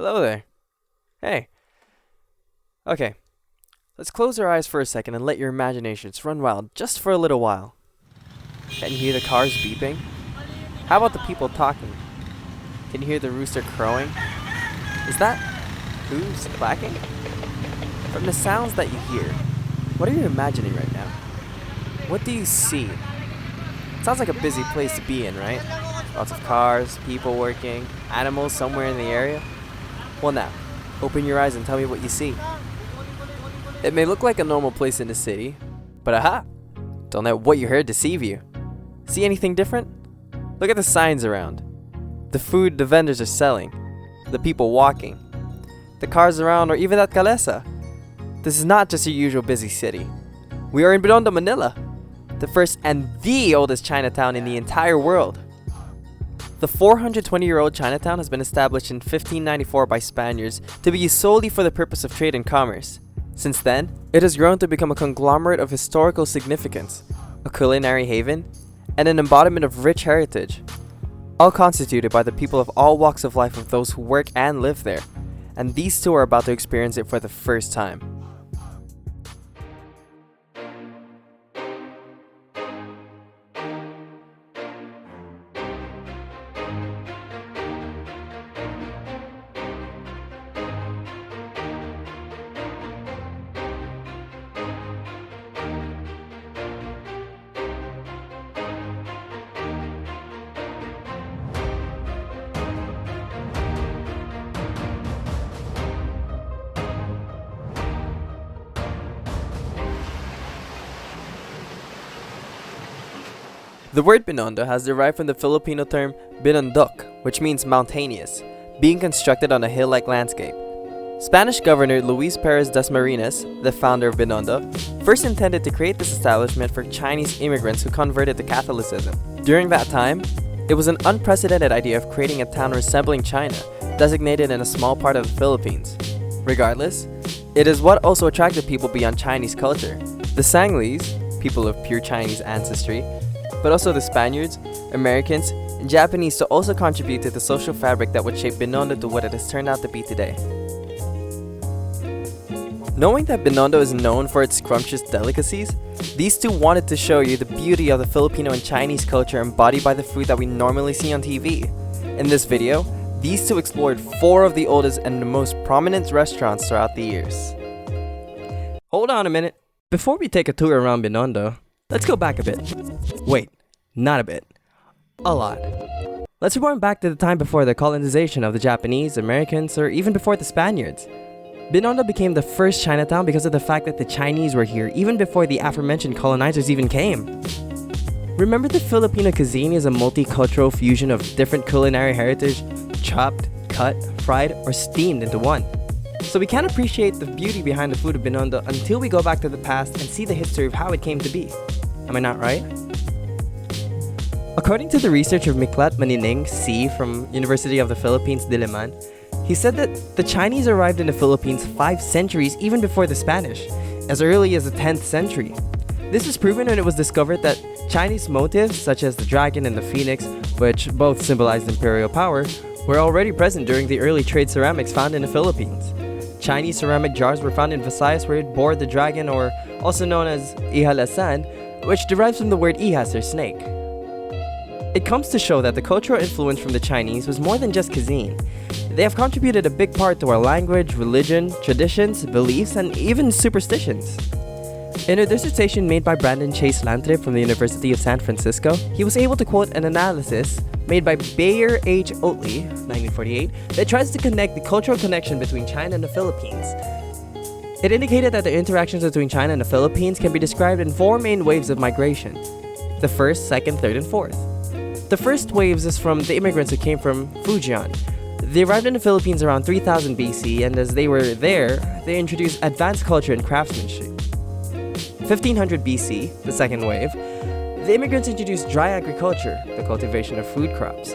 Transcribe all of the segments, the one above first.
Hello there. Hey. Okay, let's close our eyes for a second and let your imaginations run wild just for a little while. Can you hear the cars beeping? How about the people talking? Can you hear the rooster crowing? Is that hooves clacking? From the sounds that you hear, what are you imagining right now? What do you see? It sounds like a busy place to be in, right? Lots of cars, people working, animals somewhere in the area. Well now, open your eyes and tell me what you see. It may look like a normal place in the city, but aha! Don't let what you heard deceive you. See anything different? Look at the signs around. The food the vendors are selling. The people walking. The cars around, or even that calesa. This is not just your usual busy city. We are in Binondo, Manila. The first and the oldest Chinatown in the entire world. The 420-year-old Chinatown has been established in 1594 by Spaniards to be used solely for the purpose of trade and commerce. Since then, it has grown to become a conglomerate of historical significance, a culinary haven, and an embodiment of rich heritage, all constituted by the people of all walks of life of those who work and live there, and these two are about to experience it for the first time. The word Binondo has derived from the Filipino term Binondok, which means mountainous, being constructed on a hill-like landscape. Spanish Governor Luis Perez Dasmariñas, the founder of Binondo, first intended to create this establishment for Chinese immigrants who converted to Catholicism. During that time, it was an unprecedented idea of creating a town resembling China, designated in a small part of the Philippines. Regardless, it is what also attracted people beyond Chinese culture. The Sanglis, people of pure Chinese ancestry, but also the Spaniards, Americans, and Japanese to also contribute to the social fabric that would shape Binondo to what it has turned out to be today. Knowing that Binondo is known for its scrumptious delicacies, these two wanted to show you the beauty of the Filipino and Chinese culture embodied by the food that we normally see on TV. In this video, these two explored 4 of the oldest and the most prominent restaurants throughout the years. Hold on a minute. Before we take a tour around Binondo, let's go back a bit. Wait, not a bit. A lot. Let's rewind back to the time before the colonization of the Japanese, Americans, or even before the Spaniards. Binondo became the first Chinatown because of the fact that the Chinese were here even before the aforementioned colonizers even came. Remember, the Filipino cuisine is a multicultural fusion of different culinary heritage, chopped, cut, fried, or steamed into one. So we can't appreciate the beauty behind the food of Binondo until we go back to the past and see the history of how it came to be. Am I not right? According to the research of Miklat Manining C. from University of the Philippines, Diliman, he said that the Chinese arrived in the Philippines 5 centuries even before the Spanish, as early as the 10th century. This is proven when it was discovered that Chinese motifs such as the dragon and the phoenix, which both symbolized imperial power, were already present during the early trade ceramics found in the Philippines. Chinese ceramic jars were found in Visayas where it bore the dragon, or also known as ihalasan, which derives from the word ihas, or snake. It comes to show that the cultural influence from the Chinese was more than just cuisine. They have contributed a big part to our language, religion, traditions, beliefs, and even superstitions. In a dissertation made by Brandon Chase Lantre from the University of San Francisco, he was able to quote an analysis made by Bayer H. Oatley, 1948, that tries to connect the cultural connection between China and the Philippines. It indicated that the interactions between China and the Philippines can be described in 4 main waves of migration: the first, second, third, and fourth. The first waves is from the immigrants who came from Fujian. They arrived in the Philippines around 3000 BC, and as they were there, they introduced advanced culture and craftsmanship. 1500 BC, the second wave, the immigrants introduced dry agriculture, the cultivation of food crops.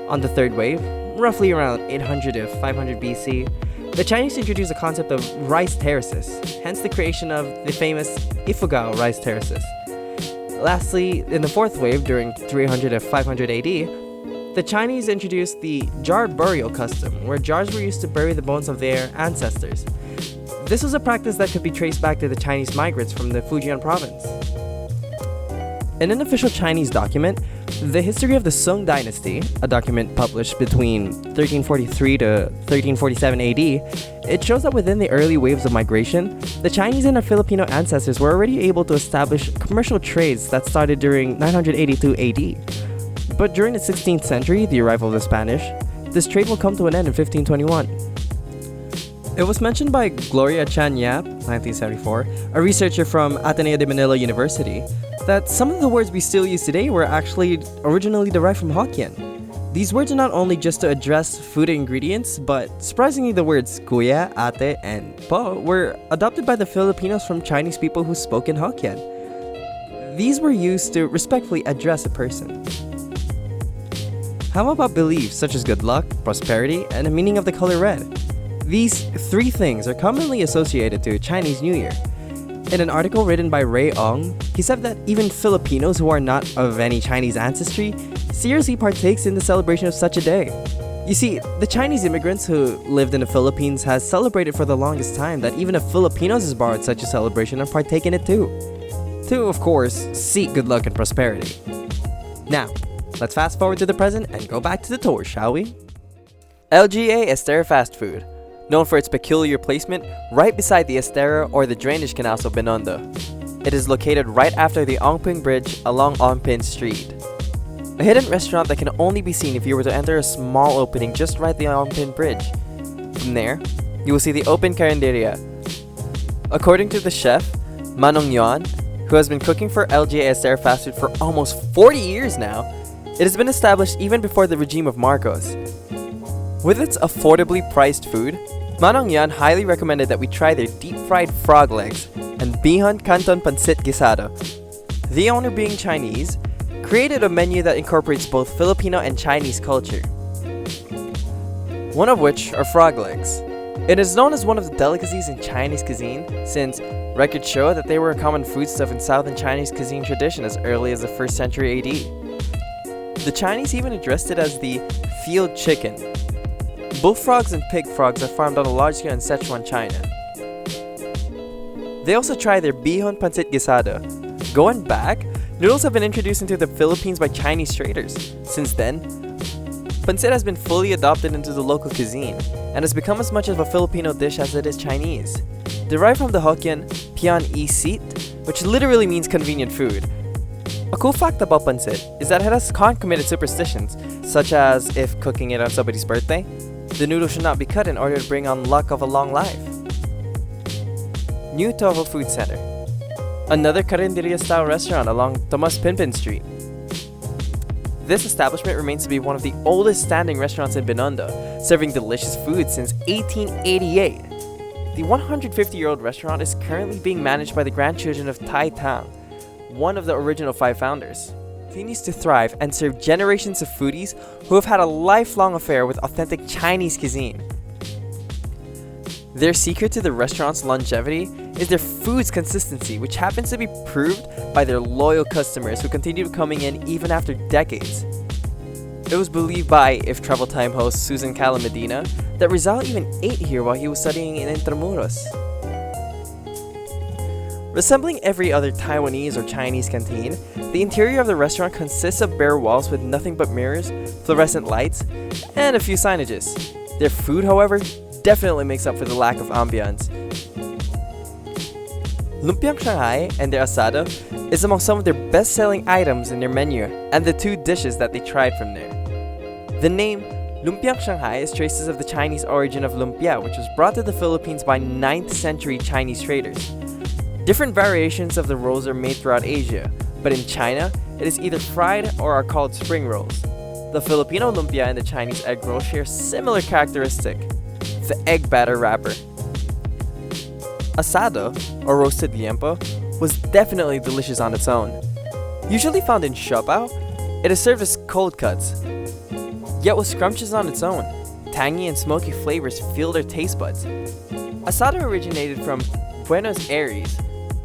On the third wave, roughly around 800 to 500 BC, the Chinese introduced the concept of rice terraces, hence the creation of the famous Ifugao rice terraces. Lastly, in the fourth wave during 300 to 500 AD, the Chinese introduced the jar burial custom, where jars were used to bury the bones of their ancestors. This was a practice that could be traced back to the Chinese migrants from the Fujian province. In an official Chinese document, the history of the Song dynasty, a document published between 1343 to 1347 AD, it shows that within the early waves of migration, the Chinese and their Filipino ancestors were already able to establish commercial trades that started during 982 AD. But during the 16th century, the arrival of the Spanish, this trade will come to an end in 1521. It was mentioned by Gloria Chan Yap, 1974, a researcher from Ateneo de Manila University, that some of the words we still use today were actually originally derived from Hokkien. These words are not only just to address food ingredients, but surprisingly the words kuya, ate, and po were adopted by the Filipinos from Chinese people who spoke in Hokkien. These were used to respectfully address a person. How about beliefs such as good luck, prosperity, and the meaning of the color red? These three things are commonly associated to Chinese New Year. In an article written by Ray Ong, he said that even Filipinos who are not of any Chinese ancestry seriously partakes in the celebration of such a day. You see, the Chinese immigrants who lived in the Philippines has celebrated for the longest time that even if Filipinos has borrowed such a celebration and partake in it too. To, of course, seek good luck and prosperity. Now, let's fast forward to the present and go back to the tour, shall we? LGA Estera Fast Food, known for its peculiar placement right beside the Estera or the drainage canals of Binondo. It is located right after the Ongping Bridge along Ongping Street. A hidden restaurant that can only be seen if you were to enter a small opening just right the Ongping Bridge. From there, you will see the open carinderia. According to the chef, Manong Yuan, who has been cooking for LGA Estera Fast Food for almost 40 years now, it has been established even before the regime of Marcos. With its affordably priced food, Manong Yan highly recommended that we try their deep-fried frog legs and Bihon Canton Pancit Guisado. The owner, being Chinese, created a menu that incorporates both Filipino and Chinese culture. One of which are frog legs. It is known as one of the delicacies in Chinese cuisine, since records show that they were a common foodstuff in Southern Chinese cuisine tradition as early as the 1st century AD. The Chinese even addressed it as the field chicken. Bullfrogs and pig frogs are farmed on a large scale in Sichuan, China. They also try their Bihon Pancit Guisado. Going back, noodles have been introduced into the Philippines by Chinese traders. Since then, pancit has been fully adopted into the local cuisine and has become as much of a Filipino dish as it is Chinese. Derived from the Hokkien Pian Isit, which literally means convenient food. A cool fact about pancit is that it has concomitant superstitions, such as if cooking it on somebody's birthday, the noodle should not be cut in order to bring on luck of a long life. New Toho Food Center, another carinderia-style restaurant along Tomas Pinpin Street. This establishment remains to be one of the oldest standing restaurants in Binondo, serving delicious food since 1888. The 150-year-old restaurant is currently being managed by the grandchildren of Tai Tang, one of the original 5 founders. Continues to thrive and serve generations of foodies who have had a lifelong affair with authentic Chinese cuisine. Their secret to the restaurant's longevity is their food's consistency, which happens to be proved by their loyal customers who continue coming in even after decades. It was believed by If Travel Time host Susan Calamedina that Rizal even ate here while he was studying in Intramuros. Resembling every other Taiwanese or Chinese canteen, the interior of the restaurant consists of bare walls with nothing but mirrors, fluorescent lights, and a few signages. Their food, however, definitely makes up for the lack of ambiance. Lumpiang Shanghai and their asado is among some of their best-selling items in their menu, and the 2 dishes that they tried from there. The name Lumpiang Shanghai is traces of the Chinese origin of lumpia, which was brought to the Philippines by 9th century Chinese traders. Different variations of the rolls are made throughout Asia, but in China, it is either fried or are called spring rolls. The Filipino lumpia and the Chinese egg roll share similar characteristic, the egg batter wrapper. Asado, or roasted liempo, was definitely delicious on its own. Usually found in siopao, it is served as cold cuts, yet was scrumptious on its own. Tangy and smoky flavors fill their taste buds. Asado originated from Buenos Aires,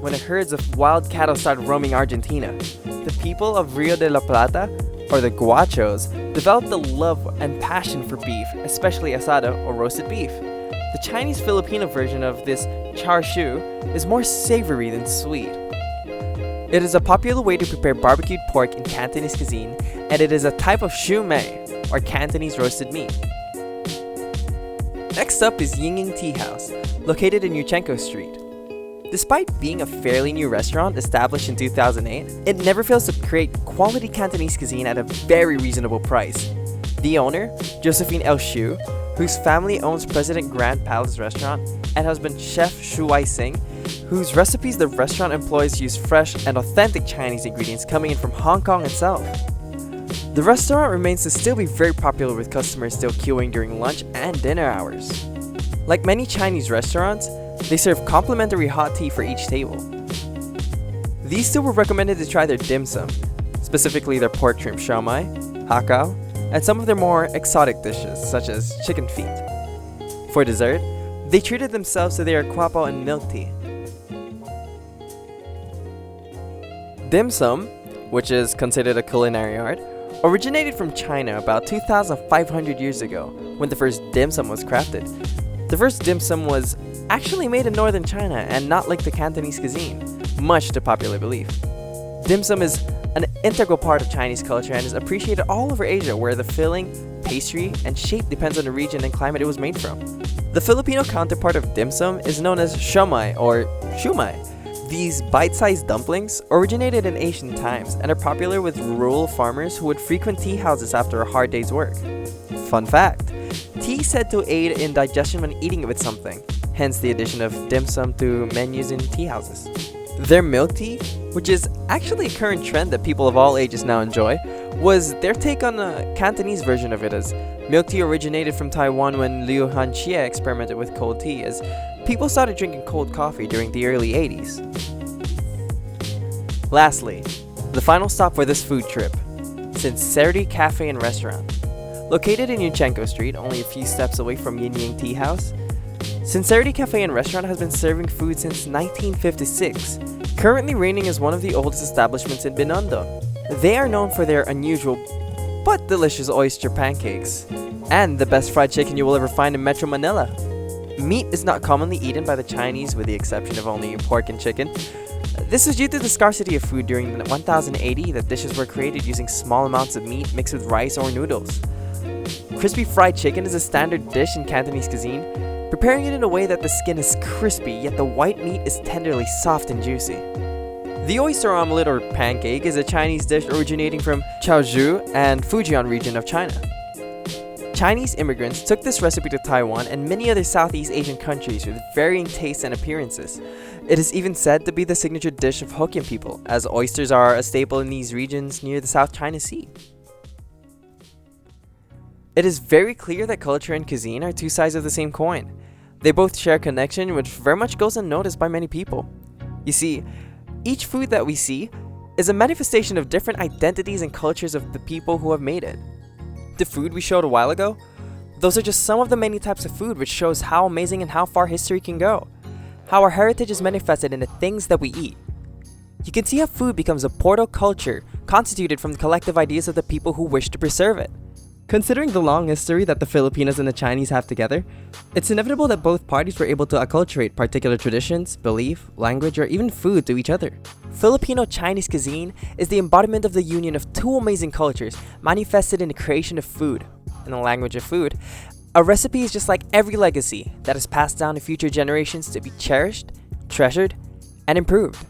when herds of wild cattle started roaming Argentina. The people of Rio de la Plata or the guachos, developed a love and passion for beef, especially asado or roasted beef. The Chinese-Filipino version of this char siu is more savory than sweet. It is a popular way to prepare barbecued pork in Cantonese cuisine, and it is a type of siu mei, or Cantonese roasted meat. Next up is Yinging Tea House, located in Yuchenko Street. Despite being a fairly new restaurant established in 2008, it never fails to create quality Cantonese cuisine at a very reasonable price. The owner, Josephine L. Shu, whose family owns President Grand Palace Restaurant, and husband Chef Shu Wai Sing, whose recipes the restaurant employs use fresh and authentic Chinese ingredients coming in from Hong Kong itself. The restaurant remains to still be very popular with customers still queuing during lunch and dinner hours. Like many Chinese restaurants, they serve complimentary hot tea for each table. These two were recommended to try their dim sum, specifically their pork shrimp siomai, hakao, and some of their more exotic dishes such as chicken feet. For dessert, they treated themselves to their kwapao and milk tea. Dim sum, which is considered a culinary art, originated from China about 2,500 years ago when the first dim sum was crafted. The first dim sum was actually made in northern China and not like the Cantonese cuisine, much to popular belief. Dim sum is an integral part of Chinese culture and is appreciated all over Asia, where the filling, pastry, and shape depends on the region and climate it was made from. The Filipino counterpart of dim sum is known as siomai or shumai. These bite-sized dumplings originated in ancient times and are popular with rural farmers who would frequent tea houses after a hard day's work. Fun fact, tea is said to aid in digestion when eating it with something, hence the addition of dim sum to menus in tea houses. Their milk tea, which is actually a current trend that people of all ages now enjoy, was their take on a Cantonese version of it, as milk tea originated from Taiwan when Liu Hanxie experimented with cold tea, as people started drinking cold coffee during the early 80s. Lastly, the final stop for this food trip, Sincerity Cafe and Restaurant. Located in Yuchenko Street, only a few steps away from Yin Yang Tea House, Sincerity Cafe and Restaurant has been serving food since 1956, currently reigning as one of the oldest establishments in Binondo. They are known for their unusual but delicious oyster pancakes, and the best fried chicken you will ever find in Metro Manila. Meat is not commonly eaten by the Chinese, with the exception of only pork and chicken. This is due to the scarcity of food. During 1080, the dishes were created using small amounts of meat mixed with rice or noodles. Crispy fried chicken is a standard dish in Cantonese cuisine, preparing it in a way that the skin is crispy, yet the white meat is tenderly soft and juicy. The oyster omelette or pancake is a Chinese dish originating from Chaozhou and Fujian region of China. Chinese immigrants took this recipe to Taiwan and many other Southeast Asian countries with varying tastes and appearances. It is even said to be the signature dish of Hokkien people, as oysters are a staple in these regions near the South China Sea. It is very clear that culture and cuisine are two sides of the same coin. They both share a connection which very much goes unnoticed by many people. You see, each food that we see is a manifestation of different identities and cultures of the people who have made it. The food we showed a while ago, those are just some of the many types of food, which shows how amazing and how far history can go. How our heritage is manifested in the things that we eat. You can see how food becomes a portal culture constituted from the collective ideas of the people who wish to preserve it. Considering the long history that the Filipinos and the Chinese have together, it's inevitable that both parties were able to acculturate particular traditions, belief, language, or even food to each other. Filipino-Chinese cuisine is the embodiment of the union of two amazing cultures manifested in the creation of food. In the language of food, a recipe is just like every legacy that is passed down to future generations to be cherished, treasured, and improved.